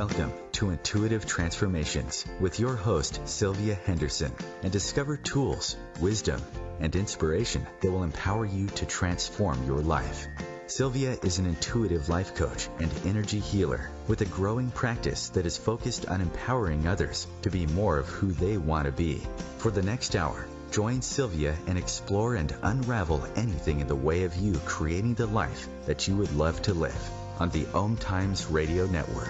Welcome to Intuitive Transformations with your host, Sylvia Henderson, and discover tools, wisdom, and inspiration that will empower you to transform your life. Sylvia is an intuitive life coach and energy healer with a growing practice that is focused on empowering others to be more of who they want to be. For the next hour, join Sylvia and explore and unravel anything in the way of you creating the life that you would love to live on the OMTimes radio network.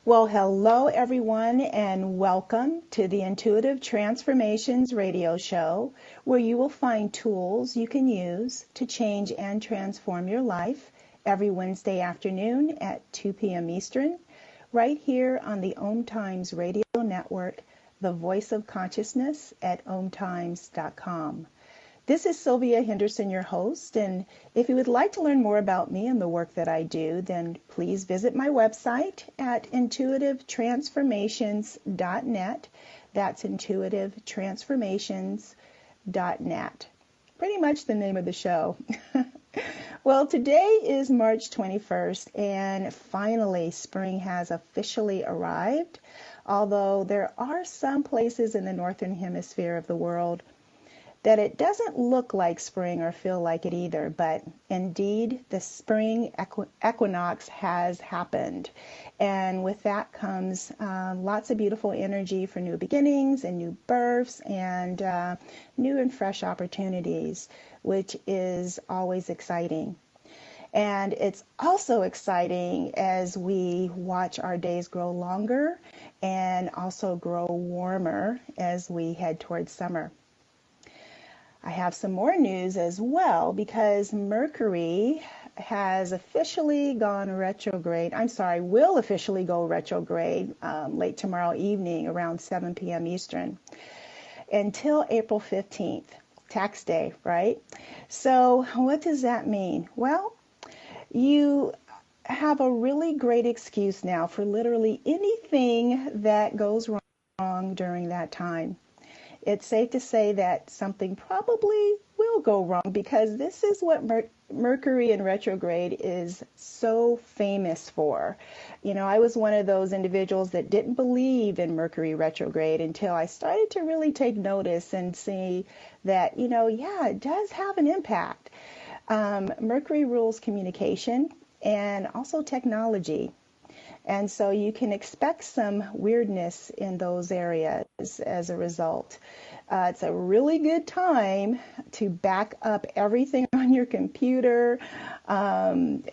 Well, hello everyone, and welcome to the Intuitive Transformations radio show, where you will find tools you can use to change and transform your life every Wednesday afternoon at 2 p.m. Eastern, right here on the OMTimes radio network, the voice of consciousness at OMTimes.com. This is Sylvia Henderson, your host, and if you would like to learn more about me and the work that I do, then please visit my website at intuitivetransformations.net. That's intuitivetransformations.net. Pretty much the name of the show. Well, today is March 21st, and finally spring has officially arrived, although there are some places in the northern hemisphere of the world that it doesn't look like spring or feel like it either, but indeed the spring equinox has happened. And with that comes lots of beautiful energy for new beginnings and new births and new and fresh opportunities, which is always exciting. And it's also exciting as we watch our days grow longer and also grow warmer as we head towards summer. I have some more news as well, because Mercury has officially gone retrograde. Will officially go retrograde late tomorrow evening around 7 p.m. Eastern until April 15th, tax day, right? So what does that mean? Well, you have a really great excuse now for literally anything that goes wrong during that time. It's safe to say that something probably will go wrong, because this is what Mercury in retrograde is so famous for. You know, I was one of those individuals that didn't believe in Mercury retrograde until I started to really take notice and see that, it does have an impact. Mercury rules communication and also technology. And so you can expect some weirdness in those areas as a result. It's a really good time to back up everything on your computer.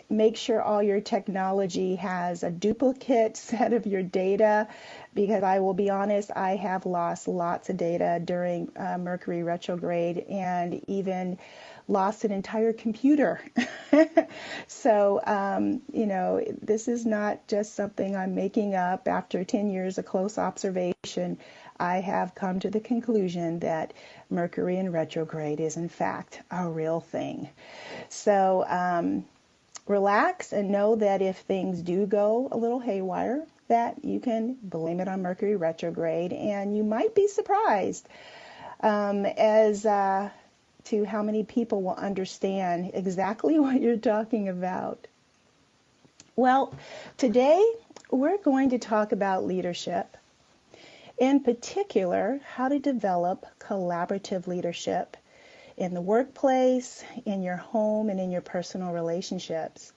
Make sure all your technology has a duplicate set of your data, because I will be honest, I have lost lots of data during Mercury retrograde, and even lost an entire computer. So, this is not just something I'm making up. After 10 years of close observation, I have come to the conclusion that Mercury in retrograde is in fact a real thing. So relax and know that if things do go a little haywire, that you can blame it on Mercury retrograde, and you might be surprised as to how many people will understand exactly what you're talking about. Well, today we're going to talk about leadership. In particular, how to develop collaborative leadership in the workplace, in your home, and in your personal relationships.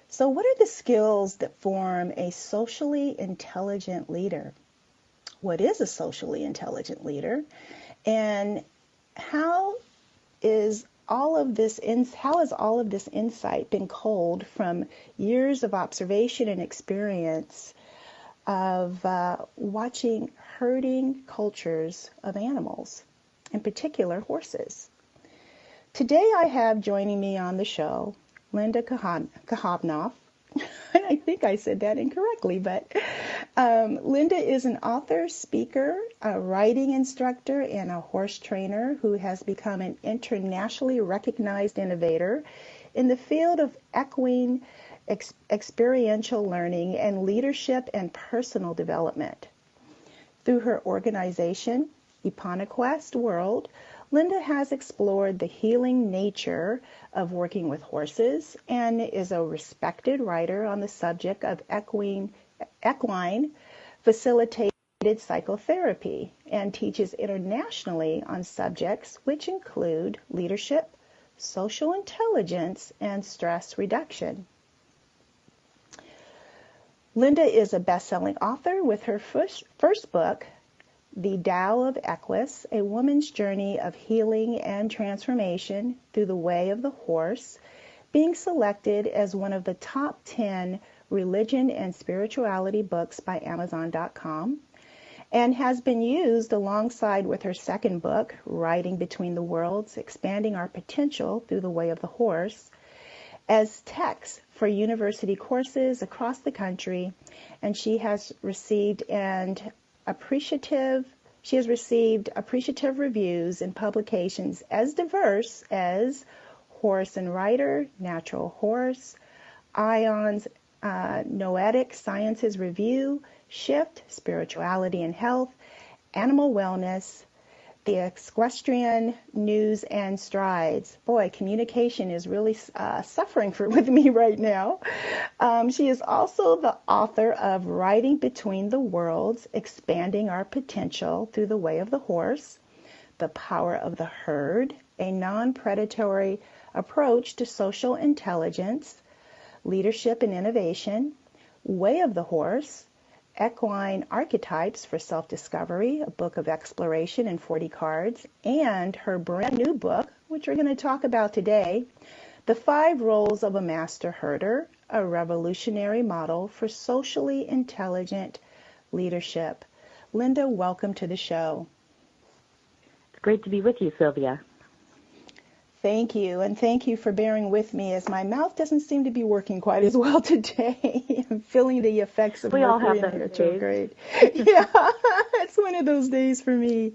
So what are the skills that form a socially intelligent leader? What is a socially intelligent leader? And how has all of this insight been culled from years of observation and experience of watching herding cultures of animals, in particular horses? Today I have joining me on the show Linda Kohanov. I think I said that incorrectly, but Linda is an author, speaker, a writing instructor, and a horse trainer who has become an internationally recognized innovator in the field of equine experiential learning and leadership and personal development. Through her organization, Eponaquest World, Linda has explored the healing nature of working with horses and is a respected writer on the subject of equine facilitated psychotherapy and teaches internationally on subjects which include leadership, social intelligence, and stress reduction. Linda is a best-selling author with her first book, The Tao of Equus, A Woman's Journey of Healing and Transformation Through the Way of the Horse, being selected as one of the top 10 religion and spirituality books by Amazon.com, and has been used alongside with her second book, Riding Between the Worlds, Expanding Our Potential Through the Way of the Horse, as text for university courses across the country, and she has received appreciative reviews in publications as diverse as Horse and Rider, Natural Horse, Ion's Noetic Sciences Review, Shift, Spirituality and Health, Animal Wellness, the Equestrian News and Strides. Boy, communication is really suffering with me right now. She is also the author of Riding Between the Worlds, Expanding Our Potential Through the Way of the Horse, The Power of the Herd, A Non-Predatory Approach to Social Intelligence, Leadership and Innovation, Way of the Horse, Equine Archetypes for Self-Discovery, a book of exploration in 40 cards, and her brand new book, which we're going to talk about today, The 5 Roles of a Master Herder, a Revolutionary Model for Socially Intelligent Leadership. Linda, welcome to the show. It's great to be with you, Sylvia. Thank you, and thank you for bearing with me as my mouth doesn't seem to be working quite as well today. I'm feeling the effects of Mercury in retrograde. Yeah, it's one of those days for me.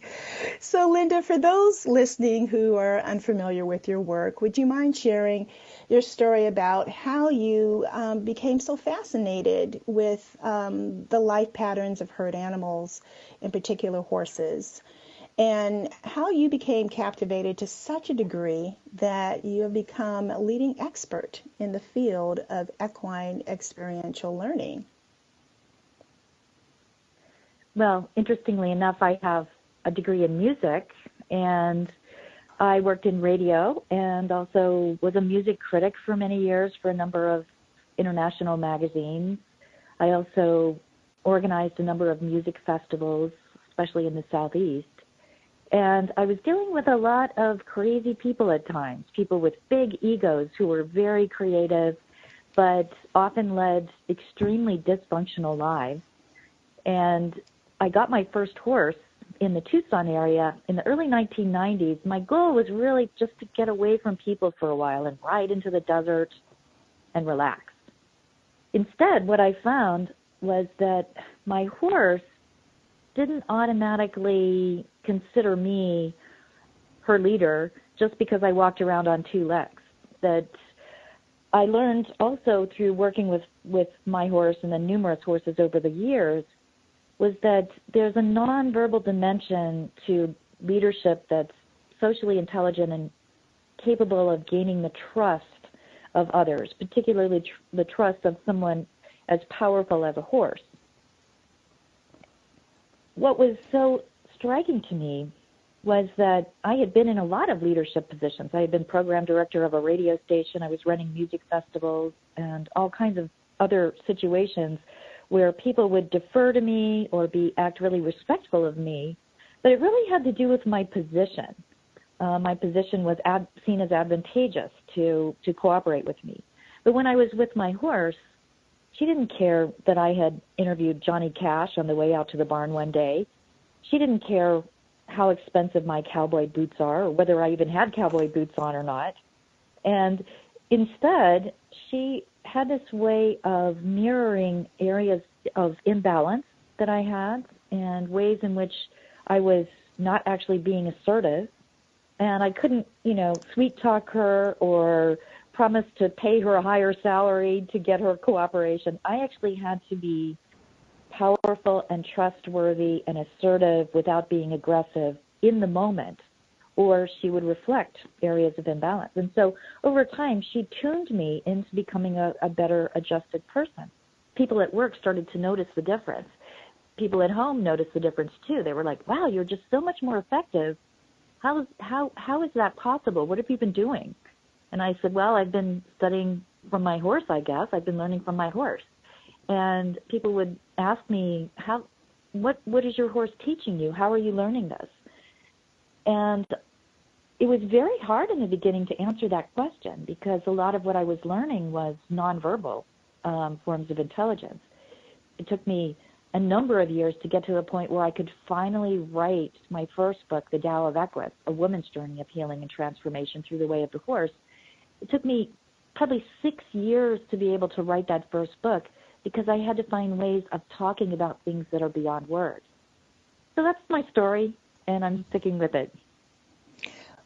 So, Linda, for those listening who are unfamiliar with your work, would you mind sharing your story about how you became so fascinated with the life patterns of herd animals, in particular horses, and how you became captivated to such a degree that you have become a leading expert in the field of equine experiential learning? Well, interestingly enough, I have a degree in music, and I worked in radio and also was a music critic for many years for a number of international magazines. I also organized a number of music festivals, especially in the Southeast. And I was dealing with a lot of crazy people at times, people with big egos who were very creative, but often led extremely dysfunctional lives. And I got my first horse in the Tucson area in the early 1990s. My goal was really just to get away from people for a while and ride into the desert and relax. Instead, what I found was that my horse didn't automatically consider me her leader just because I walked around on 2 legs. That I learned also through working with my horse and the numerous horses over the years was that there's a nonverbal dimension to leadership that's socially intelligent and capable of gaining the trust of others, particularly the trust of someone as powerful as a horse. What was so striking to me was that I had been in a lot of leadership positions. I had been program director of a radio station. I was running music festivals and all kinds of other situations where people would defer to me or act really respectful of me. But it really had to do with my position. My position was seen as advantageous to cooperate with me. But when I was with my horse, she didn't care that I had interviewed Johnny Cash on the way out to the barn one day. She didn't care how expensive my cowboy boots are or whether I even had cowboy boots on or not. And instead, she had this way of mirroring areas of imbalance that I had and ways in which I was not actually being assertive. And I couldn't, sweet talk her or promise to pay her a higher salary to get her cooperation. I actually had to be powerful and trustworthy and assertive without being aggressive in the moment, or she would reflect areas of imbalance. And so over time, she tuned me into becoming a better adjusted person. People at work started to notice the difference. People at home noticed the difference too. They were like, wow, you're just so much more effective. How is that possible? What have you been doing? And I said, well, I've been studying from my horse, I guess. I've been learning from my horse. And people would ask me, what is your horse teaching you? How are you learning this? And it was very hard in the beginning to answer that question because a lot of what I was learning was nonverbal forms of intelligence. It took me a number of years to get to the point where I could finally write my first book, The Tao of Equus, A Woman's Journey of Healing and Transformation Through the Way of the Horse. It took me probably 6 years to be able to write that first book because I had to find ways of talking about things that are beyond words. So that's my story, and I'm sticking with it.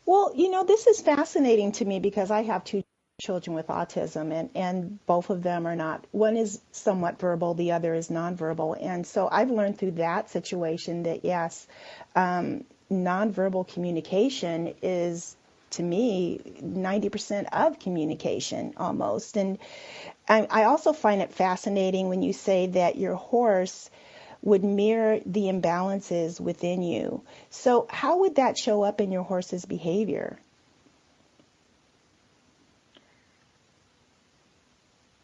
Well, this is fascinating to me because I have two children with autism, and both of them are not. One is somewhat verbal, the other is nonverbal. And so I've learned through that situation that, yes, nonverbal communication is, to me, 90% of communication almost. And I also find it fascinating when you say that your horse would mirror the imbalances within you. So how would that show up in your horse's behavior?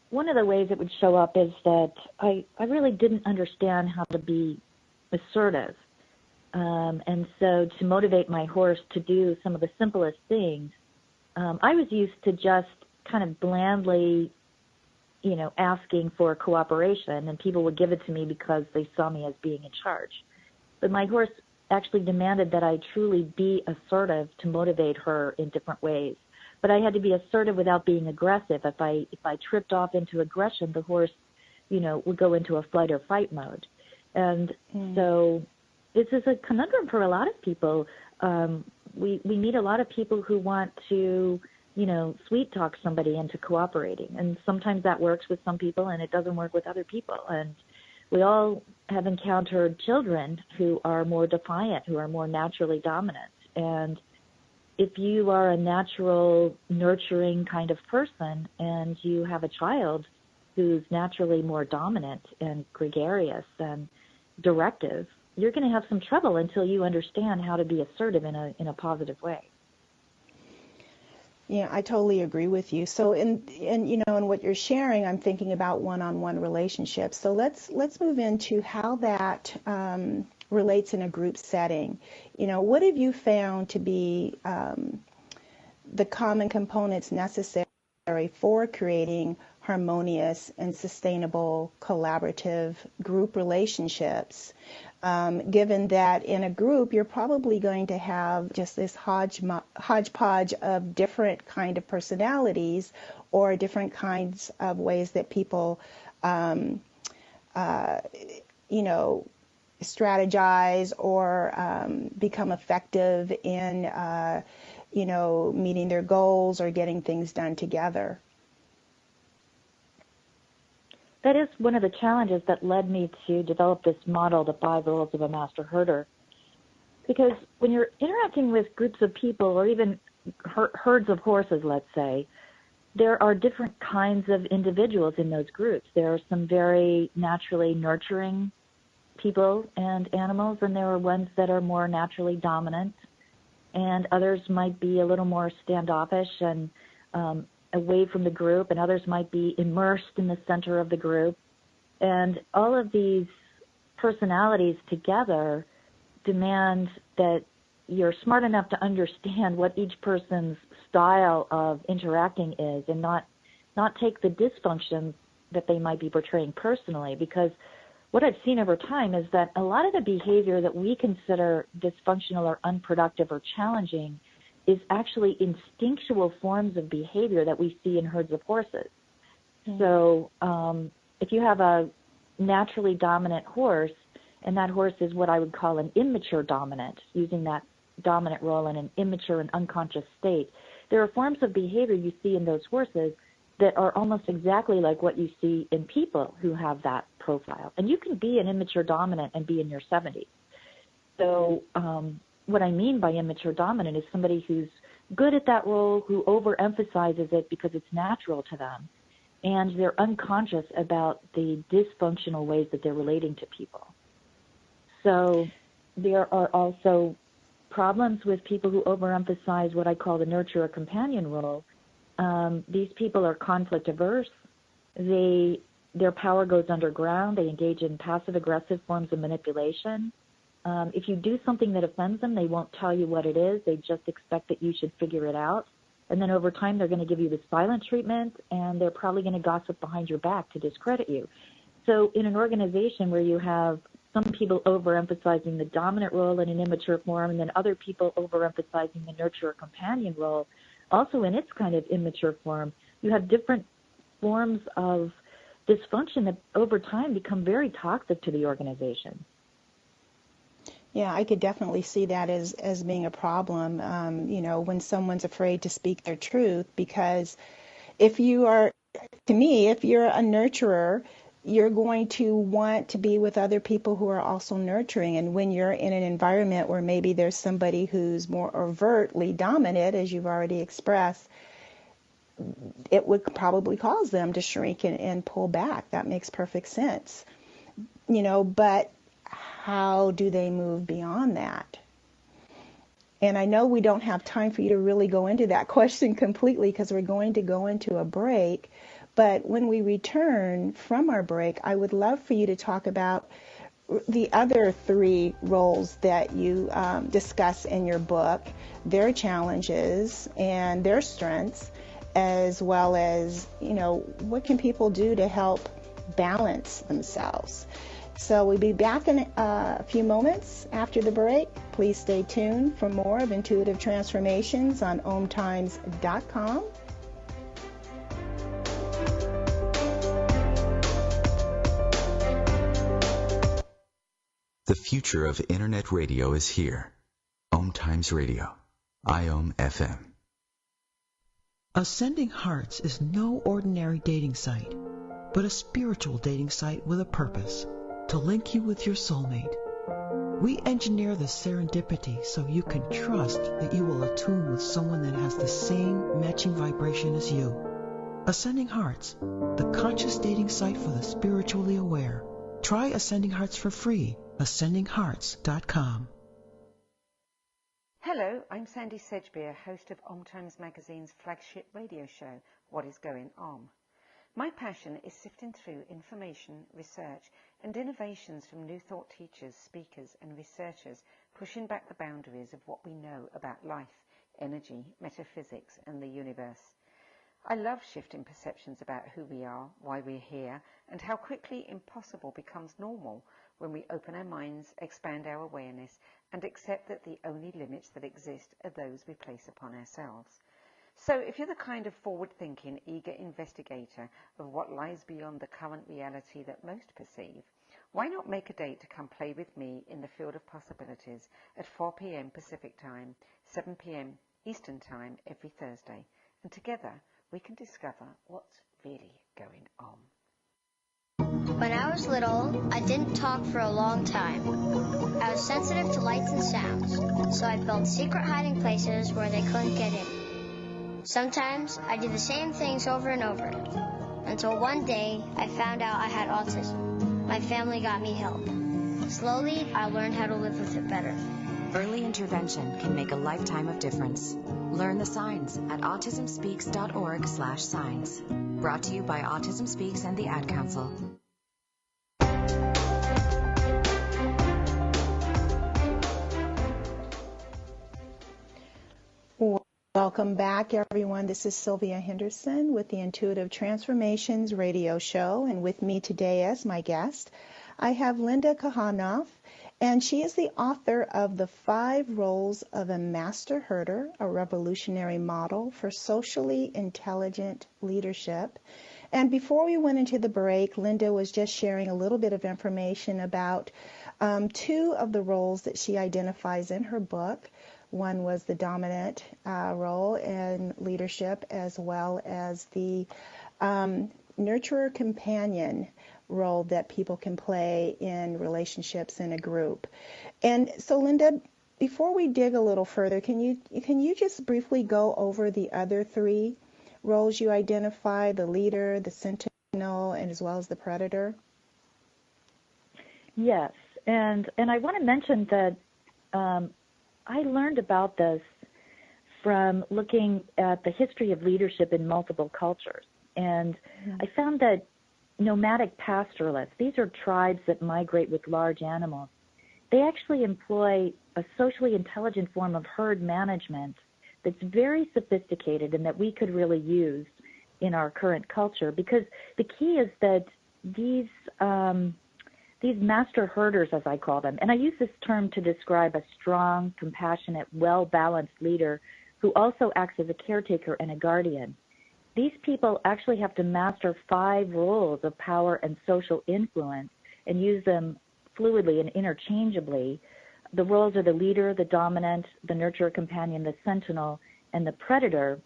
One of the ways it would show up is that I really didn't understand how to be assertive. And so to motivate my horse to do some of the simplest things, I was used to just kind of blandly, asking for cooperation, and people would give it to me because they saw me as being in charge. But my horse actually demanded that I truly be assertive to motivate her in different ways. But I had to be assertive without being aggressive. If I tripped off into aggression, the horse, would go into a flight or fight mode. And so this is a conundrum for a lot of people. We meet a lot of people who want to, sweet talk somebody into cooperating. And sometimes that works with some people and it doesn't work with other people. And we all have encountered children who are more defiant, who are more naturally dominant. And if you are a natural, nurturing kind of person and you have a child who's naturally more dominant and gregarious and directive, you're going to have some trouble until you understand how to be assertive in a positive way. Yeah, I totally agree with you. So in what you're sharing, I'm thinking about one-on-one relationships. So let's move into how that relates in a group setting. What have you found to be the common components necessary for creating harmonious and sustainable collaborative group relationships? Given that in a group, you're probably going to have just this hodgepodge of different kind of personalities or different kinds of ways that people, strategize or become effective in, meeting their goals or getting things done together. That is one of the challenges that led me to develop this model, the 5 roles of a master herder. Because when you're interacting with groups of people or even herds of horses, let's say, there are different kinds of individuals in those groups. There are some very naturally nurturing people and animals, and there are ones that are more naturally dominant, and others might be a little more standoffish and away from the group, and others might be immersed in the center of the group. And all of these personalities together demand that you're smart enough to understand what each person's style of interacting is and not take the dysfunctions that they might be portraying personally. Because what I've seen over time is that a lot of the behavior that we consider dysfunctional or unproductive or challenging is actually instinctual forms of behavior that we see in herds of horses. Mm-hmm. So if you have a naturally dominant horse, and that horse is what I would call an immature dominant, using that dominant role in an immature and unconscious state, there are forms of behavior you see in those horses that are almost exactly like what you see in people who have that profile. And you can be an immature dominant and be in your 70s. So what I mean by immature dominant is somebody who's good at that role, who overemphasizes it because it's natural to them, and they're unconscious about the dysfunctional ways that they're relating to people. So there are also problems with people who overemphasize what I call the nurturer companion role. These people are conflict averse. Their power goes underground. They engage in passive-aggressive forms of manipulation. If you do something that offends them, they won't tell you what it is. They just expect that you should figure it out. And then over time, they're going to give you the silent treatment, and they're probably going to gossip behind your back to discredit you. So in an organization where you have some people overemphasizing the dominant role in an immature form, and then other people overemphasizing the nurturer companion role, also in its kind of immature form, you have different forms of dysfunction that over time become very toxic to the organization. Yeah, I could definitely see that as being a problem, when someone's afraid to speak their truth, because if you're a nurturer, you're going to want to be with other people who are also nurturing. And when you're in an environment where maybe there's somebody who's more overtly dominant, as you've already expressed, it would probably cause them to shrink and pull back. That makes perfect sense. But how do they move beyond that? And I know we don't have time for you to really go into that question completely because we're going to go into a break. But when we return from our break, I would love for you to talk about the other three roles that you discuss in your book, their challenges and their strengths, as well as, what can people do to help balance themselves. So we'll be back in a few moments after the break. Please stay tuned for more of Intuitive Transformations on OMTimes.com. The future of Internet radio is here. OMTimes Radio, IOM FM. Ascending Hearts is no ordinary dating site, but a spiritual dating site with a purpose, to link you with your soulmate. We engineer the serendipity so you can trust that you will attune with someone that has the same matching vibration as you. Ascending Hearts, the conscious dating site for the spiritually aware. Try Ascending Hearts for free. AscendingHearts.com. Hello, I'm Sandy Sedgbeer, host of OMTimes Magazine's flagship radio show, What is Going On? My passion is sifting through information, research, and innovations from New Thought teachers, speakers, and researchers pushing back the boundaries of what we know about life, energy, metaphysics, and the universe. I love shifting perceptions about who we are, why we're here, and how quickly impossible becomes normal when we open our minds, expand our awareness, and accept that the only limits that exist are those we place upon ourselves. So if you're the kind of forward-thinking, eager investigator of what lies beyond the current reality that most perceive, why not make a date to come play with me in the field of possibilities at 4 p.m. Pacific Time, 7 p.m. Eastern Time every Thursday, and together we can discover what's really going on. When I was little, I didn't talk for a long time. I was sensitive to lights and sounds, so I built secret hiding places where they couldn't get in. Sometimes I did the same things over and over, until one day I found out I had autism. My family got me help. Slowly, I learned how to live with it better. Early intervention can make a lifetime of difference. Learn the signs at autismspeaks.org/signs. Brought to you by Autism Speaks and the Ad Council. Welcome back, everyone. This is Sylvia Henderson with the Intuitive Transformations radio show, and with me today as my guest, I have Linda Kohanov, and she is the author of The 5 Roles of a Master Herder, a revolutionary model for socially intelligent leadership. And before we went into the break, Linda was just sharing a little bit of information about 2 of the roles that she identifies in her book. One was the dominant role in leadership, as well as the nurturer companion role that people can play in relationships in a group. And so, Linda, before we dig a little further, can you just briefly go over the other three roles you identify, the leader, the sentinel, and as well as the predator? Yes, and I want to mention that I learned about this from looking at the history of leadership in multiple cultures. And I found that nomadic pastoralists, these are tribes that migrate with large animals, they actually employ a socially intelligent form of herd management that's very sophisticated and that we could really use in our current culture, because the key is that these master herders, as I call them, and I use this term to describe a strong, compassionate, well-balanced leader who also acts as a caretaker and a guardian. These people actually have to master 5 roles of power and social influence and use them fluidly and interchangeably. The roles are the leader, the dominant, the nurturer, companion, the sentinel, and the predator.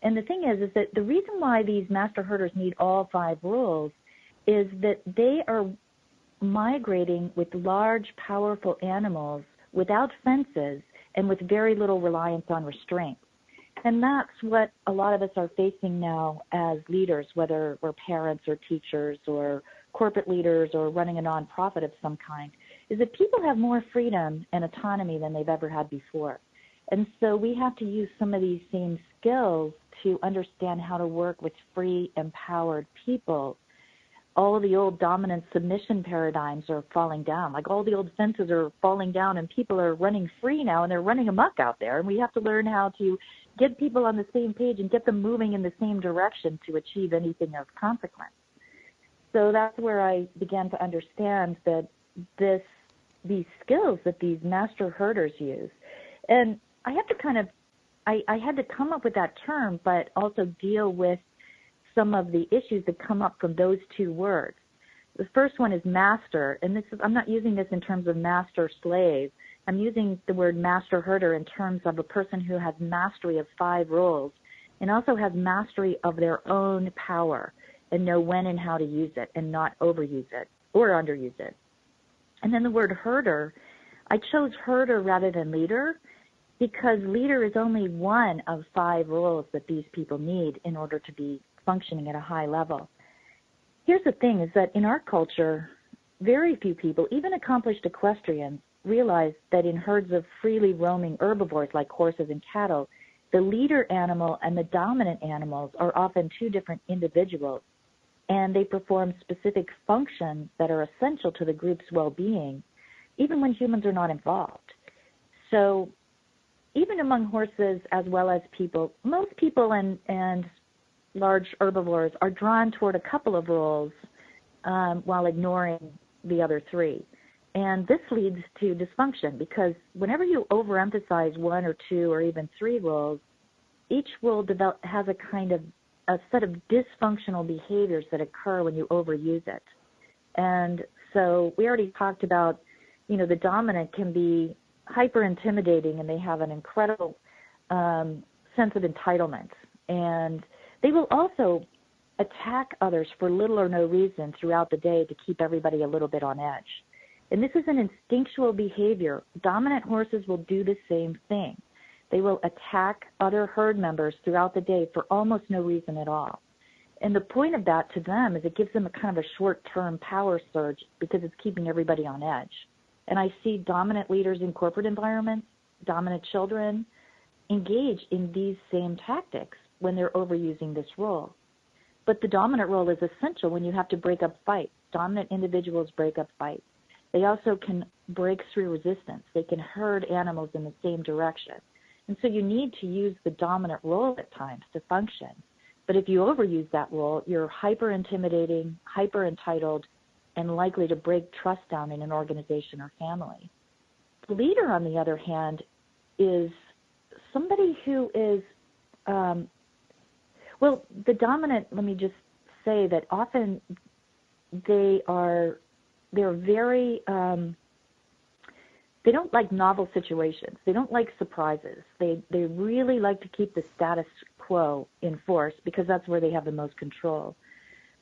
And the thing is that the reason why these master herders need all 5 roles is that they are migrating with large, powerful animals without fences and with very little reliance on restraint. And that's what a lot of us are facing now as leaders, whether we're parents or teachers or corporate leaders or running a nonprofit of some kind, is that people have more freedom and autonomy than they've ever had before. And so we have to use some of these same skills to understand how to work with free, empowered people. All of the old dominant submission paradigms are falling down. Like all the old fences are falling down and people are running free now and they're running amok out there. And we have to learn how to get people on the same page and get them moving in the same direction to achieve anything of consequence. So that's where I began to understand that these skills that these master herders use. And I have to I had to come up with that term, but also deal with some of the issues that come up from those 2 words. The first one is master, and I'm not using this in terms of master slave. I'm using the word master herder in terms of a person who has mastery of 5 roles and also has mastery of their own power and know when and how to use it and not overuse it or underuse it. And then the word herder, I chose herder rather than leader because leader is only one of 5 roles that these people need in order to be functioning at a high level. Here's the thing is that in our culture, very few people, even accomplished equestrians, realize that in herds of freely roaming herbivores like horses and cattle, the leader animal and the dominant animals are often 2 different individuals, and they perform specific functions that are essential to the group's well-being, even when humans are not involved. So even among horses as well as people, most people and large herbivores are drawn toward a couple of roles while ignoring the other 3. And this leads to dysfunction because whenever you overemphasize 1 or 2 or even 3 roles, each role has a set of dysfunctional behaviors that occur when you overuse it. And so we already talked about, the dominant can be hyper intimidating and they have an incredible sense of entitlement. And they will also attack others for little or no reason throughout the day to keep everybody a little bit on edge. And this is an instinctual behavior. Dominant horses will do the same thing. They will attack other herd members throughout the day for almost no reason at all. And the point of that to them is it gives them a kind of a short-term power surge because it's keeping everybody on edge. And I see dominant leaders in corporate environments, dominant children, engage in these same tactics when they're overusing this role. But the dominant role is essential when you have to break up fights. Dominant individuals break up fights. They also can break through resistance. They can herd animals in the same direction. And so you need to use the dominant role at times to function. But if you overuse that role, you're hyper-intimidating, hyper-entitled, and likely to break trust down in an organization or family. The leader, on the other hand, is somebody who is, the dominant, let me just say that often they're very, they don't like novel situations. They don't like surprises. They really like to keep the status quo in force because that's where they have the most control.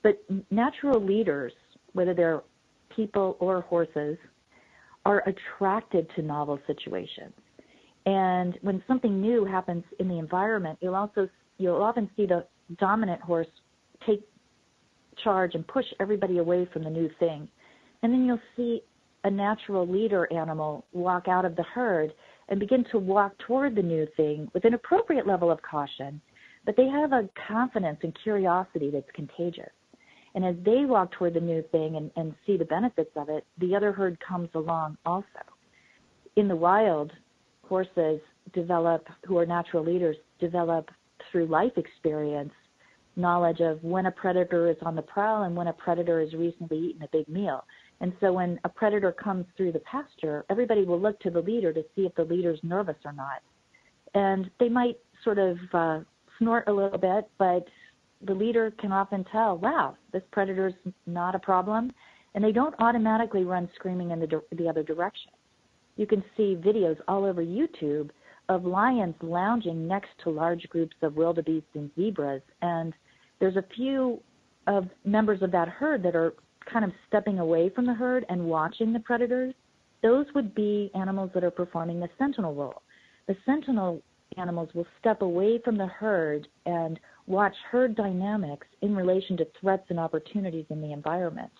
But natural leaders, whether they're people or horses, are attracted to novel situations. And when something new happens in the environment, you'll often see the dominant horse take charge and push everybody away from the new thing. And then you'll see a natural leader animal walk out of the herd and begin to walk toward the new thing with an appropriate level of caution, but they have a confidence and curiosity that's contagious. And as they walk toward the new thing and see the benefits of it, the other herd comes along also. In the wild, horses who are natural leaders, develop through life experience knowledge of when a predator is on the prowl and when a predator has recently eaten a big meal. And so when a predator comes through the pasture, everybody will look to the leader to see if the leader's nervous or not. And they might sort of snort a little bit, but the leader can often tell, wow, this predator's not a problem. And they don't automatically run screaming in the other direction. You can see videos all over YouTube of lions lounging next to large groups of wildebeest and zebras. And there's a few of members of that herd that are kind of stepping away from the herd and watching the predators. Those would be animals that are performing the sentinel role. The sentinel animals will step away from the herd and watch herd dynamics in relation to threats and opportunities in the environment.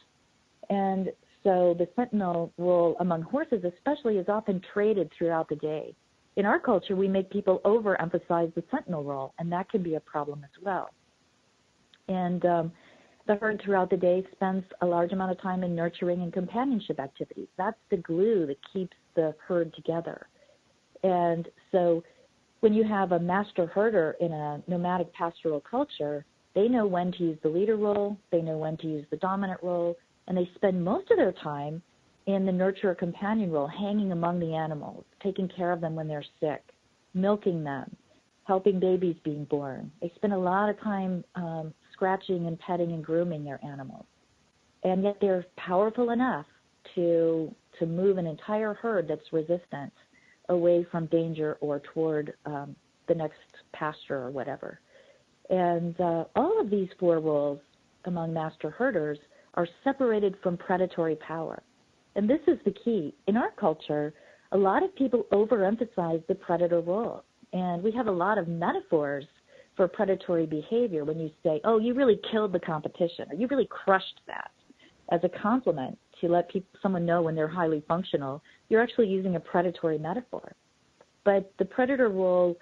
And so the sentinel role among horses especially is often traded throughout the day. In our culture, we make people overemphasize the sentinel role, and that can be a problem as well. And the herd throughout the day spends a large amount of time in nurturing and companionship activities. That's the glue that keeps the herd together. And so when you have a master herder in a nomadic pastoral culture, they know when to use the leader role, they know when to use the dominant role, and they spend most of their time in the nurturer companion role, hanging among the animals, taking care of them when they're sick, milking them, helping babies being born. They spend a lot of time scratching and petting and grooming their animals. And yet they're powerful enough to move an entire herd that's resistant away from danger or toward the next pasture or whatever. And all of these four roles among master herders are separated from predatory power. And this is the key. In our culture, a lot of people overemphasize the predator role. And we have a lot of metaphors for predatory behavior when you say, oh, you really killed the competition, or you really crushed that, as a compliment to let someone know when they're highly functional. You're actually using a predatory metaphor. But the predator role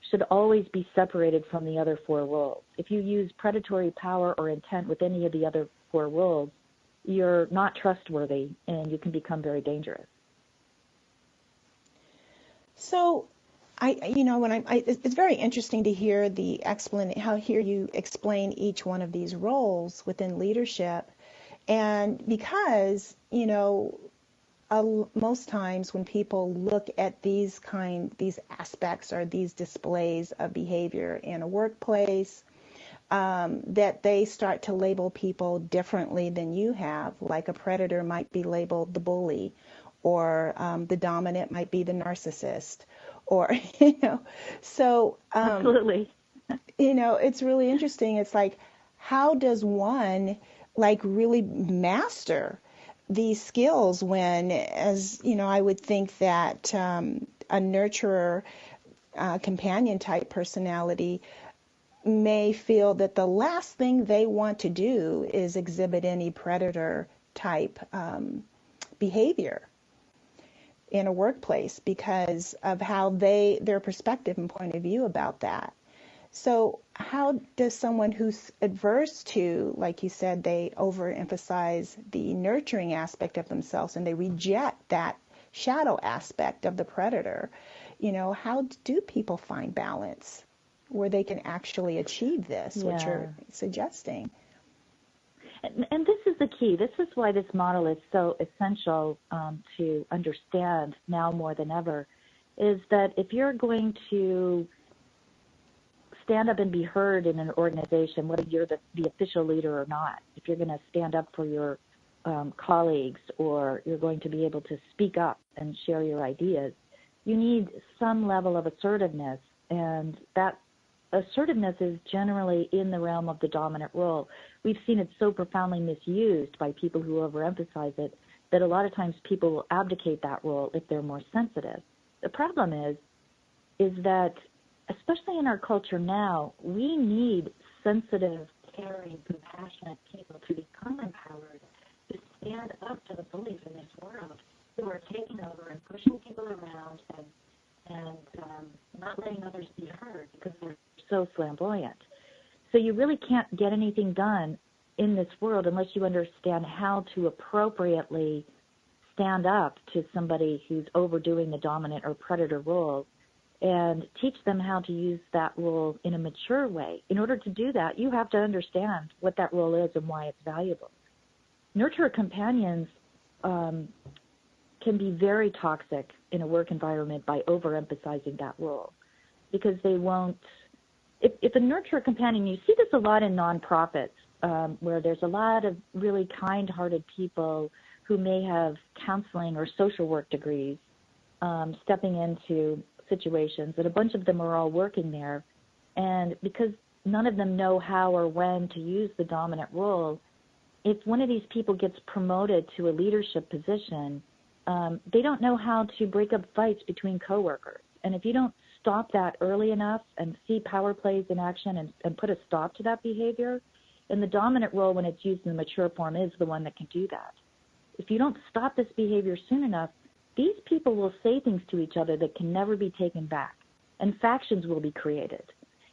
should always be separated from the other four roles. If you use predatory power or intent with any of the other four roles, you're not trustworthy and you can become very dangerous. So, it's very interesting to hear you explain each one of these roles within leadership, and because most times when people look at these aspects or these displays of behavior in a workplace, that they start to label people differently than you have. Like a predator might be labeled the bully, or the dominant might be the narcissist, or so absolutely. It's really interesting. It's like, how does one really master these skills when, as I would think that a nurturer, companion type personality may feel that the last thing they want to do is exhibit any predator type behavior in a workplace because of how their perspective and point of view about that. So how does someone who's adverse to, like you said, they overemphasize the nurturing aspect of themselves and they reject that shadow aspect of the predator, how do people find balance where they can actually achieve this, what you're suggesting? And this is the key. This is why this model is so essential to understand now more than ever, is that if you're going to stand up and be heard in an organization, whether you're the official leader or not, if you're going to stand up for your colleagues or you're going to be able to speak up and share your ideas, you need some level of assertiveness, and that assertiveness is generally in the realm of the dominant role. We've seen it so profoundly misused by people who overemphasize it that a lot of times people will abdicate that role if they're more sensitive. The problem is is that, especially in our culture now, we need sensitive, caring, compassionate people to become empowered, to stand up to the bullies in this world who are taking over and pushing people around and not letting others be heard because they're so flamboyant. So you really can't get anything done in this world unless you understand how to appropriately stand up to somebody who's overdoing the dominant or predator role and teach them how to use that role in a mature way. In order to do that, you have to understand what that role is and why it's valuable. Nurturer companions can be very toxic in a work environment by overemphasizing that role, because they won't. If a nurturer companion, you see this a lot in nonprofits, where there's a lot of really kind-hearted people who may have counseling or social work degrees, stepping into situations, and a bunch of them are all working there. And because none of them know how or when to use the dominant role, if one of these people gets promoted to a leadership position, they don't know how to break up fights between coworkers. And if you don't stop that early enough and see power plays in action and put a stop to that behavior, and the dominant role when it's used in the mature form is the one that can do that. If you don't stop this behavior soon enough, these people will say things to each other that can never be taken back, and factions will be created.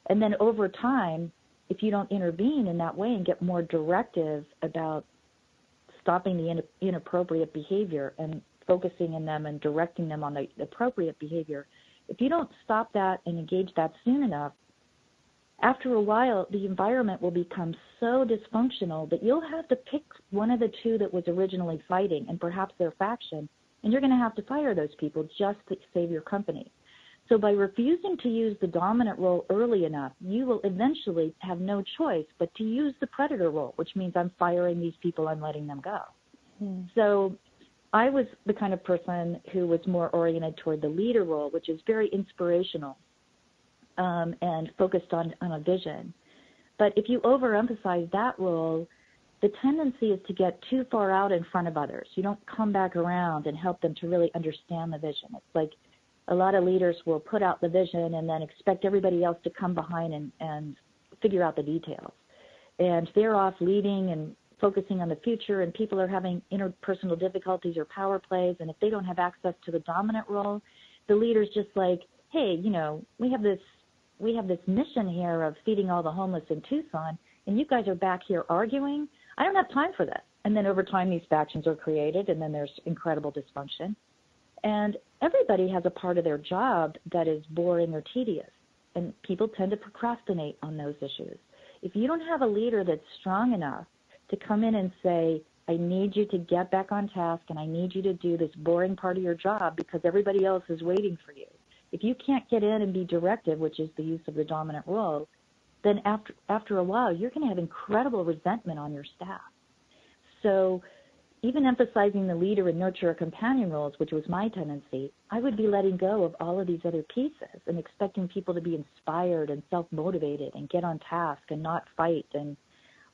And then over time, if you don't intervene in that way and get more directive about stopping the inappropriate behavior and focusing in them and directing them on the appropriate behavior, if you don't stop that and engage that soon enough, after a while, the environment will become so dysfunctional that you'll have to pick one of the two that was originally fighting and perhaps their faction, and you're going to have to fire those people just to save your company. So by refusing to use the dominant role early enough, you will eventually have no choice but to use the predator role, which means I'm firing these people, I'm letting them go. So I was the kind of person who was more oriented toward the leader role, which is very inspirational and focused on a vision. But if you overemphasize that role, the tendency is to get too far out in front of others. You don't come back around and help them to really understand the vision. It's like a lot of leaders will put out the vision and then expect everybody else to come behind and figure out the details. And they're off leading and focusing on the future, and people are having interpersonal difficulties or power plays, and if they don't have access to the dominant role, the leader's just like, hey, we have this mission here of feeding all the homeless in Tucson, and you guys are back here arguing. I don't have time for that. And then over time, these factions are created, and then there's incredible dysfunction. And everybody has a part of their job that is boring or tedious, and people tend to procrastinate on those issues. If you don't have a leader that's strong enough to come in and say, I need you to get back on task, and I need you to do this boring part of your job because everybody else is waiting for you. If you can't get in and be directive, which is the use of the dominant role, then after a while, you're going to have incredible resentment on your staff. So even emphasizing the leader and nurturer companion roles, which was my tendency, I would be letting go of all of these other pieces and expecting people to be inspired and self-motivated and get on task and not fight. And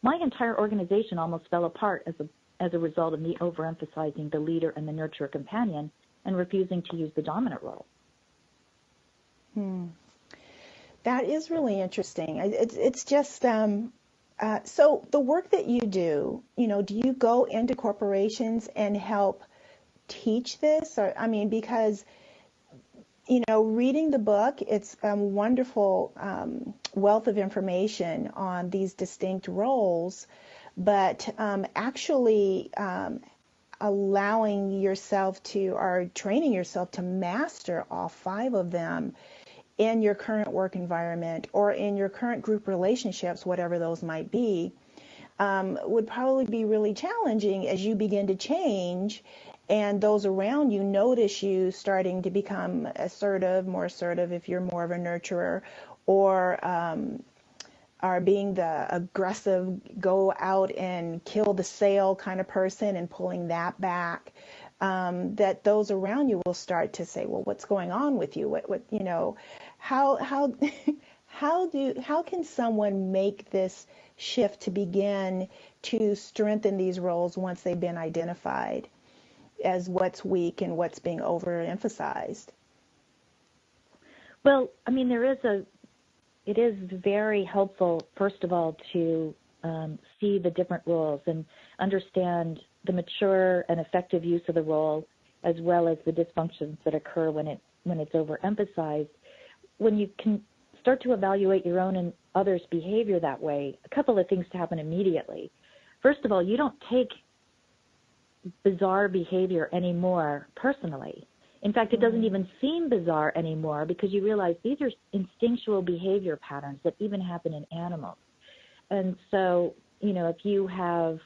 my entire organization almost fell apart as a result of me overemphasizing the leader and the nurturer companion and refusing to use the dominant role. That is really interesting. It's just, so the work that you do, do you go into corporations and help teach this? Or, because, reading the book, it's a wonderful wealth of information on these distinct roles, but actually allowing yourself to, or training yourself to master all 5 of them in your current work environment or in your current group relationships, whatever those might be, would probably be really challenging as you begin to change and those around you notice you starting to become more assertive if you're more of a nurturer, or are being the aggressive, go out and kill the sale kind of person and pulling that back. That those around you will start to say, well, what's going on with you? How can someone make this shift to begin to strengthen these roles once they've been identified as what's weak and what's being overemphasized? Well, I mean, it is very helpful, first of all, to see the different roles and understand the mature and effective use of the role, as well as the dysfunctions that occur when it's overemphasized. When you can start to evaluate your own and others' behavior that way, a couple of things to happen immediately. First of all, you don't take bizarre behavior anymore personally. In fact, it doesn't even seem bizarre anymore because you realize these are instinctual behavior patterns that even happen in animals. And so, if you have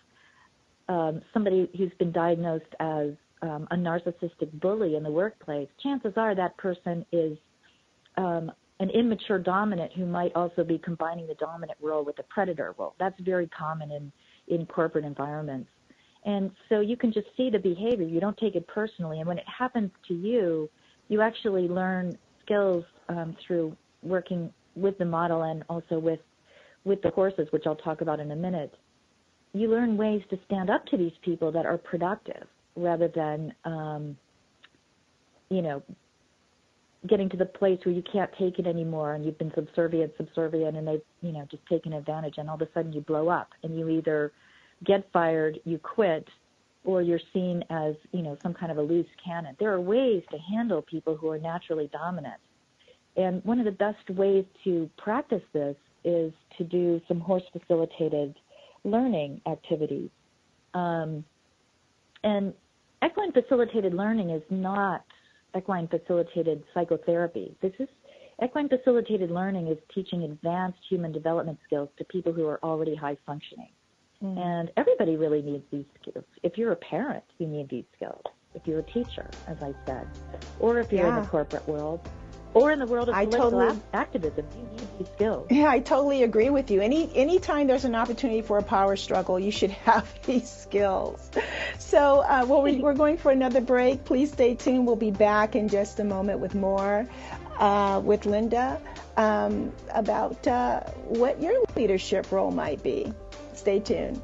somebody who's been diagnosed as a narcissistic bully in the workplace, chances are that person is an immature dominant who might also be combining the dominant role with the predator role. That's very common in corporate environments. And so you can just see the behavior. You don't take it personally. And when it happens to you, you actually learn skills through working with the model and also with the horses, which I'll talk about in a minute. You learn ways to stand up to these people that are productive rather than, getting to the place where you can't take it anymore and you've been subservient, and they've, just taken advantage, and all of a sudden you blow up and you either get fired, you quit, or you're seen as, some kind of a loose cannon. There are ways to handle people who are naturally dominant. And one of the best ways to practice this is to do some horse-facilitated learning activities. And equine-facilitated learning is not equine-facilitated psychotherapy. Equine-facilitated learning is teaching advanced human development skills to people who are already high-functioning. And everybody really needs these skills. If you're a parent, you need these skills. If you're a teacher, as I said, or if you're in the corporate world, or in the world of political activism, you need these skills. Yeah, I totally agree with you. Anytime there's an opportunity for a power struggle, you should have these skills. So we're going for another break. Please stay tuned. We'll be back in just a moment with more with Linda about what your leadership role might be. Stay tuned.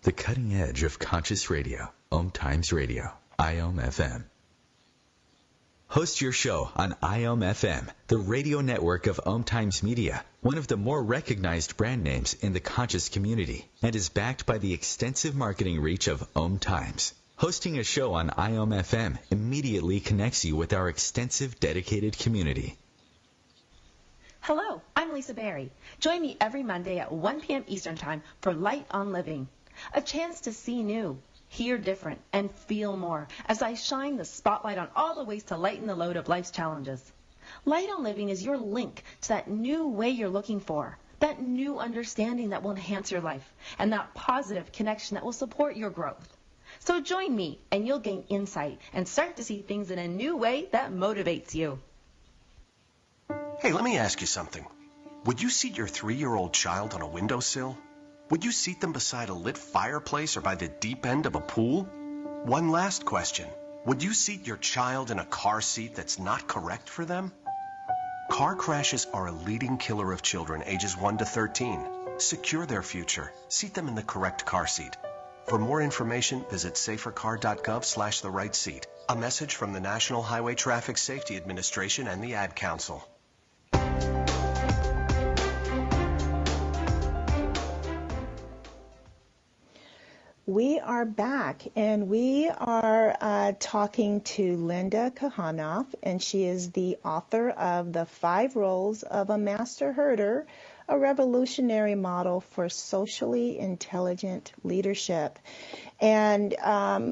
The cutting edge of conscious radio, OMTimes Radio, IOM-FM. Host your show on IOM-FM, the radio network of OMTimes Media, one of the more recognized brand names in the conscious community, and is backed by the extensive marketing reach of OMTimes. Hosting a show on IOM-FM immediately connects you with our extensive dedicated community. Hello, I'm Lisa Berry. Join me every Monday at 1 p.m. Eastern Time for Light on Living, a chance to see new, hear different, and feel more as I shine the spotlight on all the ways to lighten the load of life's challenges. Light on Living is your link to that new way you're looking for, that new understanding that will enhance your life, and that positive connection that will support your growth. So join me and you'll gain insight and start to see things in a new way that motivates you. Hey, let me ask you something. Would you seat your 3-year-old child on a windowsill? Would you seat them beside a lit fireplace or by the deep end of a pool? One last question. Would you seat your child in a car seat that's not correct for them? Car crashes are a leading killer of children ages 1 to 13. Secure their future. Seat them in the correct car seat. For more information, visit safercar.gov/the right seat. A message from the National Highway Traffic Safety Administration and the Ad Council. We are back, and we are talking to Linda Kohanov, and she is the author of The 5 Roles of a Master Herder, a revolutionary model for socially intelligent leadership. And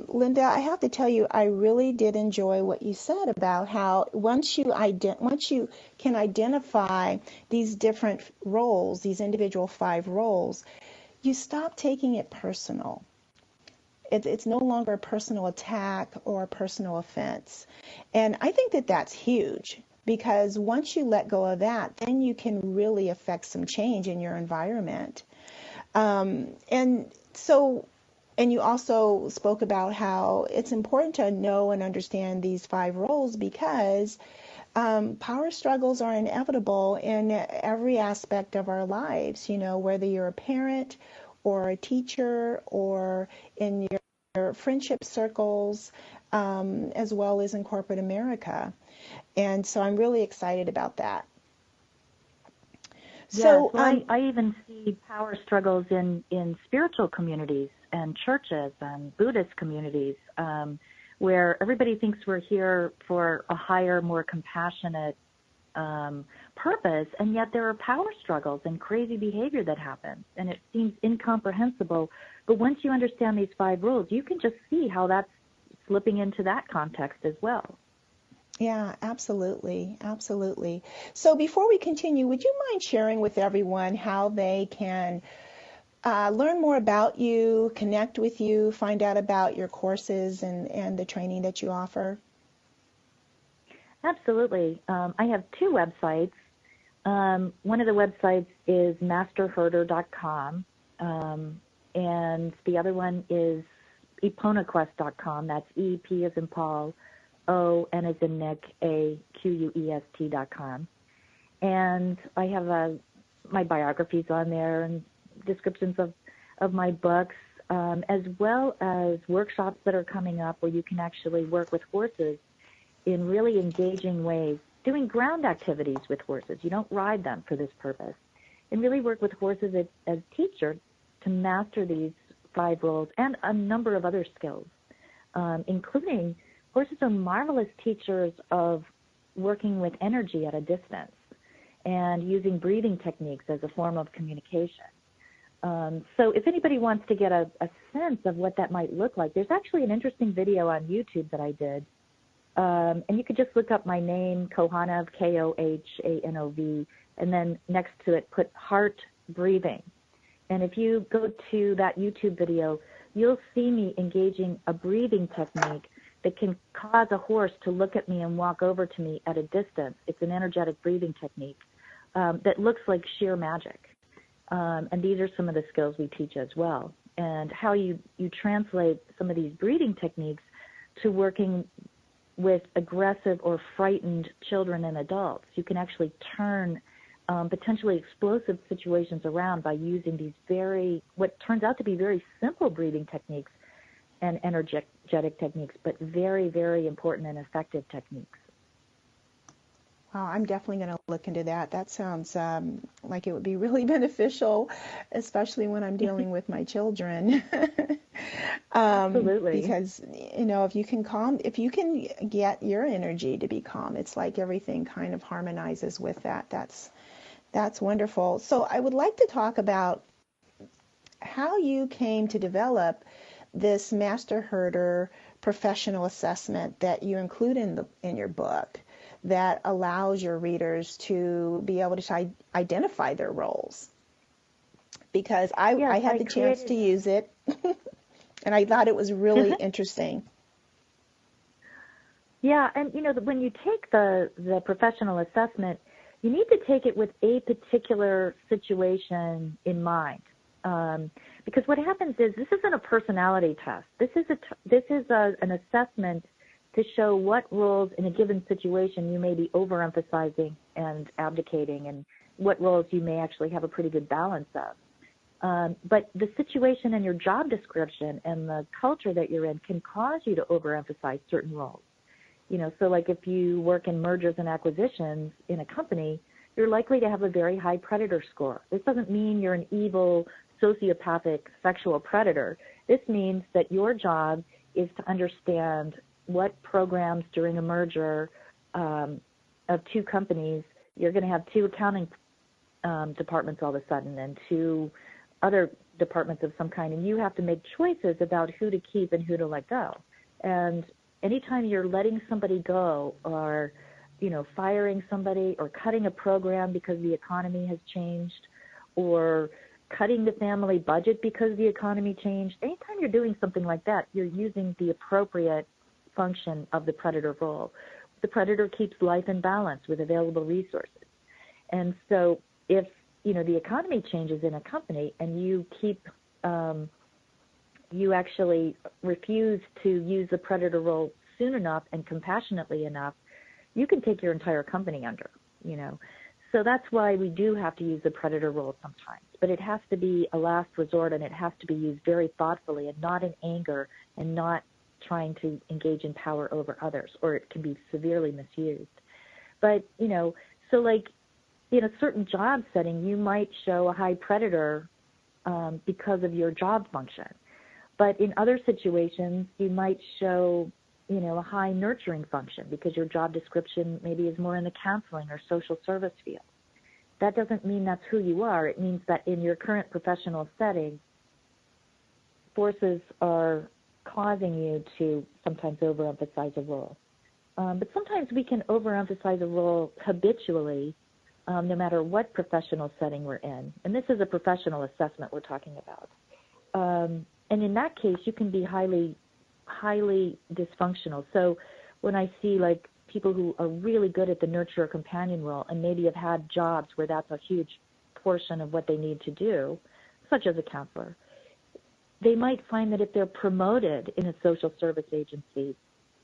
Linda, I have to tell you, I really did enjoy what you said about how once you can identify these different roles, these individual 5 roles, you stop taking it personal. It's no longer a personal attack or a personal offense. And I think that that's huge, because once you let go of that, then you can really affect some change in your environment. And you also spoke about how it's important to know and understand these 5 roles, because power struggles are inevitable in every aspect of our lives, whether you're a parent or a teacher or in your friendship circles. as well as in corporate America. And so I'm really excited about that. So I even see power struggles in spiritual communities and churches and Buddhist communities, where everybody thinks we're here for a higher, more compassionate purpose, and yet there are power struggles and crazy behavior that happens, and it seems incomprehensible. But once you understand these 5 rules, you can just see how that's slipping into that context as well. Yeah, absolutely. Absolutely. So before we continue, would you mind sharing with everyone how they can learn more about you, connect with you, find out about your courses and the training that you offer? Absolutely. I have 2 websites. One of the websites is masterherder.com, and the other one is eponaquest.com. That's E-P as in Paul, O, N as in Nick, A, Quest.com. And I have my biographies on there and descriptions of my books, as well as workshops that are coming up where you can actually work with horses in really engaging ways, doing ground activities with horses. You don't ride them for this purpose. And really work with horses as teachers to master these 5 rules and a number of other skills, including horses are marvelous teachers of working with energy at a distance and using breathing techniques as a form of communication. So if anybody wants to get a sense of what that might look like, there's actually an interesting video on YouTube that I did. And you could just look up my name, Kohanov, Kohanov, and then next to it put heart breathing. And if you go to that YouTube video, you'll see me engaging a breathing technique that can cause a horse to look at me and walk over to me at a distance. It's an energetic breathing technique that looks like sheer magic. And these are some of the skills we teach as well. And how you translate some of these breathing techniques to working with aggressive or frightened children and adults. You can actually turn potentially explosive situations around by using these what turns out to be very simple breathing techniques and energetic techniques, but very, very important and effective techniques. Wow, I'm definitely going to look into that. That sounds like it would be really beneficial, especially when I'm dealing with my children. Absolutely. Because, if you can get your energy to be calm, it's like everything kind of harmonizes with that. That's wonderful. So I would like to talk about how you came to develop this Master Herder professional assessment that you include in your book, that allows your readers to be able to identify their roles. Because I had the chance to use it, and I thought it was really interesting. Yeah, and when you take the professional assessment, you need to take it with a particular situation in mind. Because what happens is this isn't a personality test. This is an assessment to show what roles in a given situation you may be overemphasizing and abdicating, and what roles you may actually have a pretty good balance of. But the situation and your job description and the culture that you're in can cause you to overemphasize certain roles. So like if you work in mergers and acquisitions in a company, you're likely to have a very high predator score. This doesn't mean you're an evil, sociopathic sexual predator. This means that your job is to understand what programs during a merger of 2 companies, you're going to have 2 accounting departments all of a sudden and 2 other departments of some kind, and you have to make choices about who to keep and who to let go. And anytime you're letting somebody go or, firing somebody or cutting a program because the economy has changed, or cutting the family budget because the economy changed, anytime you're doing something like that, you're using the appropriate function of the predator role. The predator keeps life in balance with available resources. And so if, the economy changes in a company and you actually refuse to use the predator role soon enough and compassionately enough, you can take your entire company under, So that's why we do have to use the predator role sometimes. But it has to be a last resort, and it has to be used very thoughtfully and not in anger and not trying to engage in power over others, or it can be severely misused. But, so like in a certain job setting, you might show a high predator because of your job function. But in other situations, you might show, a high nurturing function because your job description maybe is more in the counseling or social service field. That doesn't mean that's who you are. It means that in your current professional setting, forces are causing you to sometimes overemphasize a role. But sometimes we can overemphasize a role habitually, no matter what professional setting we're in. And this is a professional assessment we're talking about. And in that case, you can be highly dysfunctional. So when I see like people who are really good at the nurturer companion role and maybe have had jobs where that's a huge portion of what they need to do, such as a counselor, they might find that if they're promoted in a social service agency,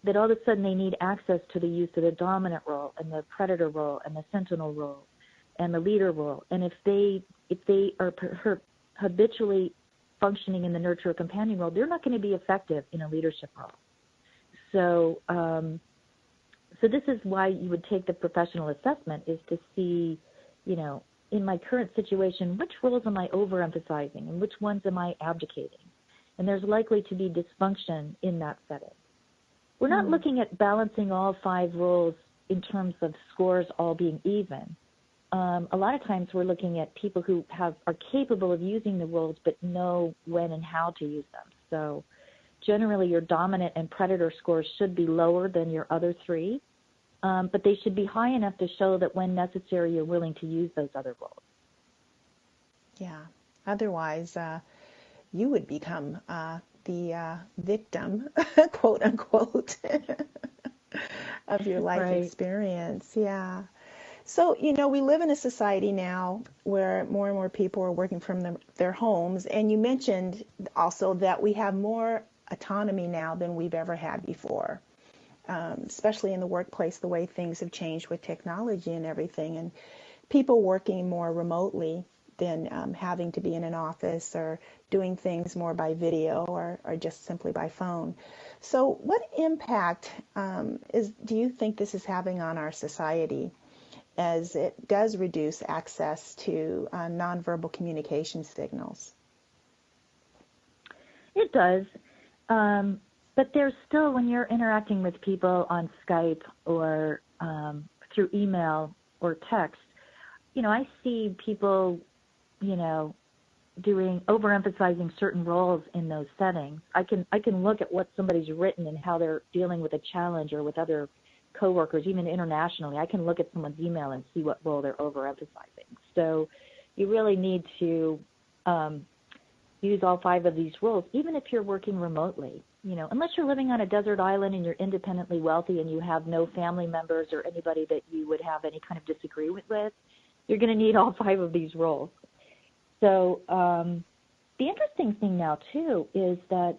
that all of a sudden they need access to the use of the dominant role and the predator role and the sentinel role and the leader role. And if they are habitually functioning in the nurturer companion role, they're not going to be effective in a leadership role. So, so this is why you would take the professional assessment, is to see, in my current situation, which roles am I overemphasizing and which ones am I abdicating? And there's likely to be dysfunction in that setting. We're not looking at balancing all 5 roles in terms of scores all being even. A lot of times we're looking at people who are capable of using the roles but know when and how to use them. So generally your dominant and predator scores should be lower than your other 3, but they should be high enough to show that when necessary you're willing to use those other roles. Yeah. Otherwise, you would become the victim, quote unquote, of your life experience. Yeah. So, we live in a society now where more and more people are working from their homes. And you mentioned also that we have more autonomy now than we've ever had before, especially in the workplace, the way things have changed with technology and everything, and people working more remotely than having to be in an office or doing things more by video or just simply by phone. So what impact do you think this is having on our society, as it does reduce access to nonverbal communication signals? It does. But there's still, when you're interacting with people on Skype or through email or text, I see people, overemphasizing certain roles in those settings. I can look at what somebody's written and how they're dealing with a challenge or with other coworkers, even internationally. I can look at someone's email and see what role they're overemphasizing. So you really need to use all 5 of these roles, even if you're working remotely. Unless you're living on a desert island and you're independently wealthy and you have no family members or anybody that you would have any kind of disagreement with, you're going to need all 5 of these roles. So the interesting thing now, too, is that,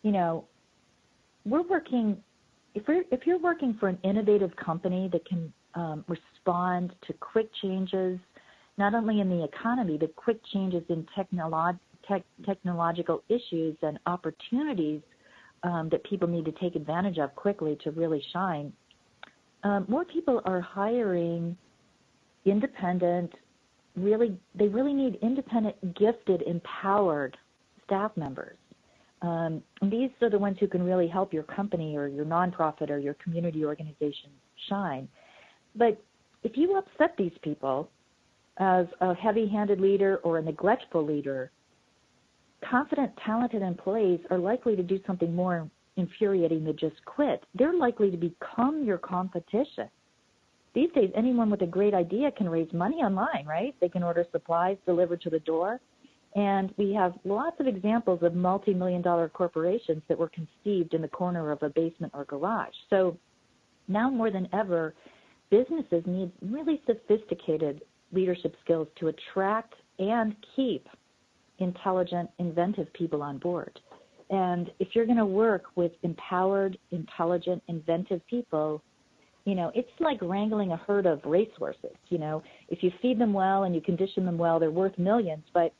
we're working, if you're working for an innovative company that can respond to quick changes, not only in the economy, but quick changes in technological issues and opportunities that people need to take advantage of quickly to really shine, more people are hiring independent, they really need independent, gifted, empowered staff members. And these are the ones who can really help your company or your nonprofit or your community organization shine. But if you upset these people as a heavy-handed leader or a neglectful leader, confident, talented employees are likely to do something more infuriating than just quit. They're likely to become your competition. These days, anyone with a great idea can raise money online, right? They can order supplies delivered to the door. And we have lots of examples of multi-million-dollar corporations that were conceived in the corner of a basement or garage. So now more than ever, businesses need really sophisticated leadership skills to attract and keep intelligent, inventive people on board. And if you're going to work with empowered, intelligent, inventive people, it's like wrangling a herd of racehorses. If you feed them well and you condition them well, they're worth millions. But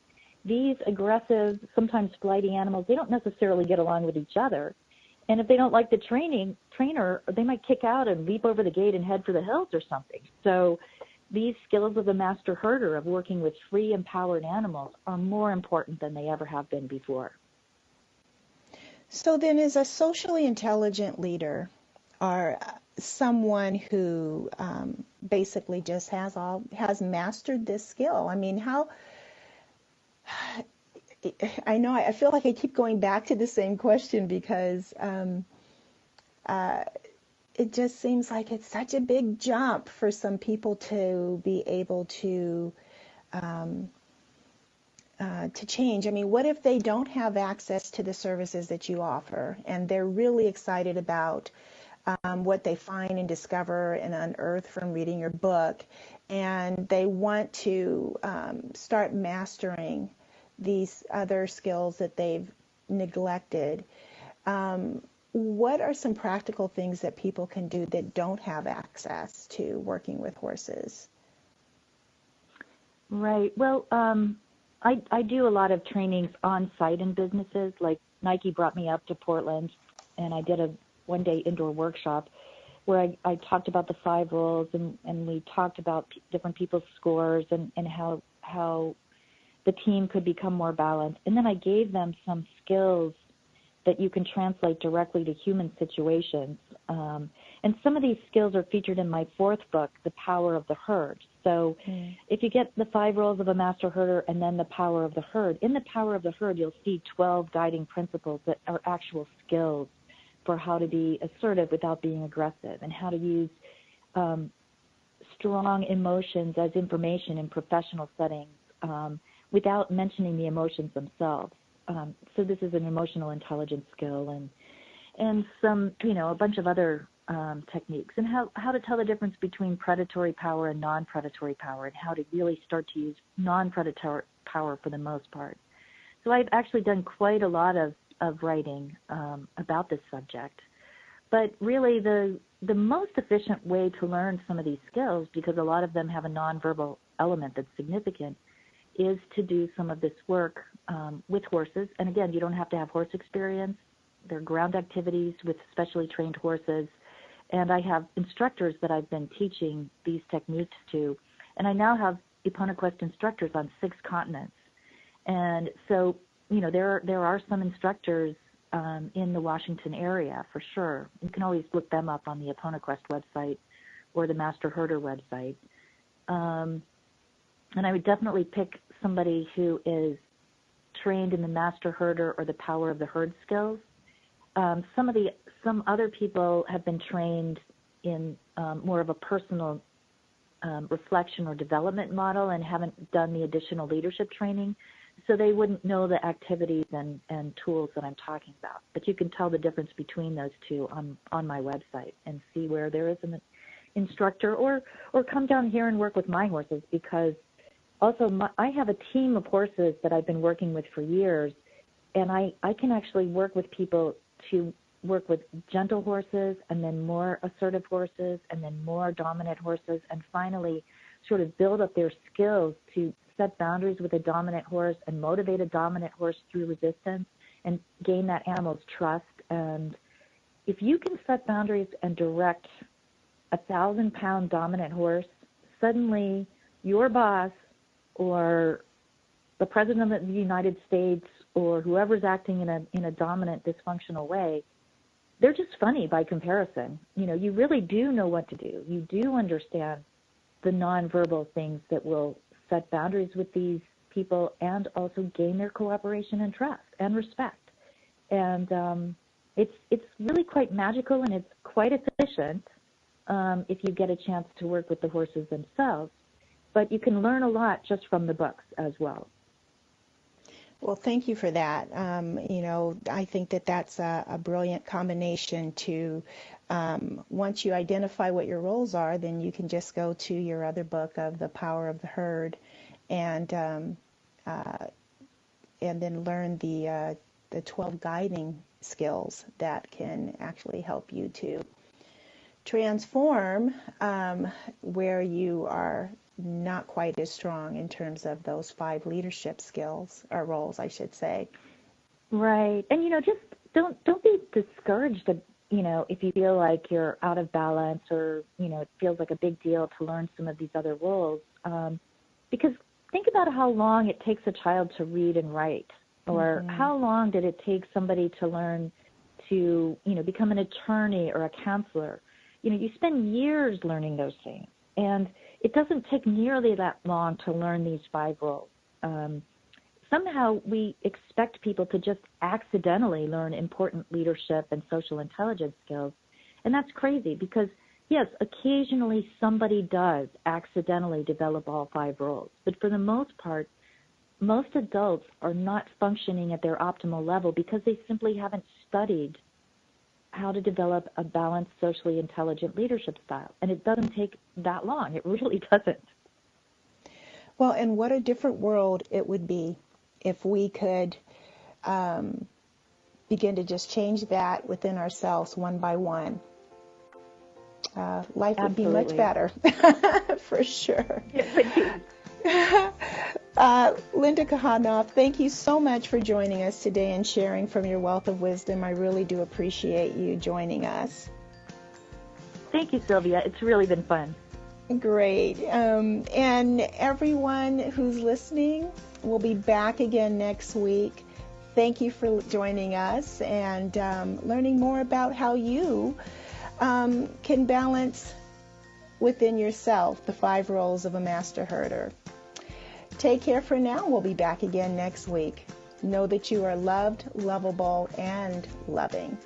these aggressive, sometimes flighty animals, they don't necessarily get along with each other. And if they don't like the trainer, they might kick out and leap over the gate and head for the hills or something. So these skills of the master herder of working with free, empowered animals are more important than they ever have been before. So then, as a socially intelligent leader, or someone who basically just has mastered this skill, I mean, how? I know I feel like I keep going back to the same question because it just seems like it's such a big jump for some people to be able to change. I mean, what if they don't have access to the services that you offer, and they're really excited about what they find and discover and unearth from reading your book, and they want to start mastering these other skills that they've neglected? What are some practical things that people can do that don't have access to working with horses? Right. Well, I do a lot of trainings on site in businesses. Like Nike brought me up to Portland, and I did a one-day indoor workshop where I talked about the 5 roles, and we talked about different people's scores and how the team could become more balanced. And then I gave them some skills that you can translate directly to human situations. And some of these skills are featured in my 4th book, The Power of the Herd. So if you get the 5 roles of a master herder and then the power of the herd, in the power of the herd, you'll see 12 guiding principles that are actual skills for how to be assertive without being aggressive, and how to use strong emotions as information in professional settings without mentioning the emotions themselves. So this is an emotional intelligence skill, and some, a bunch of other techniques, and how to tell the difference between predatory power and non-predatory power, and how to really start to use non-predatory power for the most part. So I've actually done quite a lot of writing about this subject. But really the most efficient way to learn some of these skills, because a lot of them have a nonverbal element that's significant, is to do some of this work with horses. And again, you don't have to have horse experience. They're ground activities with specially trained horses. And I have instructors that I've been teaching these techniques to. And I now have EponaQuest instructors on 6 continents. And so, there are some instructors in the Washington area for sure. You can always look them up on the EponaQuest website or the Master Herder website. And I would definitely pick somebody who is trained in the Master Herder or the Power of the Herd skills. Some other people have been trained in more of a personal reflection or development model and haven't done the additional leadership training, so they wouldn't know the activities and tools that I'm talking about. But you can tell the difference between those two on my website and see where there is an instructor, or come down here and work with my horses, because also I have a team of horses that I've been working with for years, and I can actually work with people to work with gentle horses, and then more assertive horses, and then more dominant horses, and finally sort of build up their skills to set boundaries with a dominant horse and motivate a dominant horse through resistance and gain that animal's trust. And if you can set boundaries and direct a 1,000-pound dominant horse, suddenly your boss or the president of the United States or whoever's acting in a dominant, dysfunctional way, they're just funny by comparison. You really do know what to do. You do understand the nonverbal things that will set boundaries with these people and also gain their cooperation and trust and respect. And it's really quite magical, and it's quite efficient if you get a chance to work with the horses themselves. But you can learn a lot just from the books as well. Well, thank you for that. I think that that's a brilliant combination to, once you identify what your roles are, then you can just go to your other book of The Power of the Herd and then learn the 12 guiding skills that can actually help you to transform where you are not quite as strong in terms of those 5 leadership skills, or roles, I should say. Right. And, just don't be discouraged, if you feel like you're out of balance or, it feels like a big deal to learn some of these other roles. Because think about how long it takes a child to read and write, or how long did it take somebody to learn to, become an attorney or a counselor. You spend years learning those things, and it doesn't take nearly that long to learn these 5 roles. Somehow we expect people to just accidentally learn important leadership and social intelligence skills, and that's crazy because, yes, occasionally somebody does accidentally develop all 5 roles, but for the most part, most adults are not functioning at their optimal level because they simply haven't studied how to develop a balanced, socially intelligent leadership style. And it doesn't take that long. It really doesn't. Well, and what a different world it would be if we could begin to just change that within ourselves one by one. Life would be much better, for sure. It would be. Linda Kohanov, thank you so much for joining us today and sharing from your wealth of wisdom. I really do appreciate you joining us. Thank you, Sylvia. It's really been fun. Great. And everyone who's listening, we'll be back again next week. Thank you for joining us and learning more about how you can balance within yourself the 5 roles of a master herder. Take care for now. We'll be back again next week. Know that you are loved, lovable, and loving.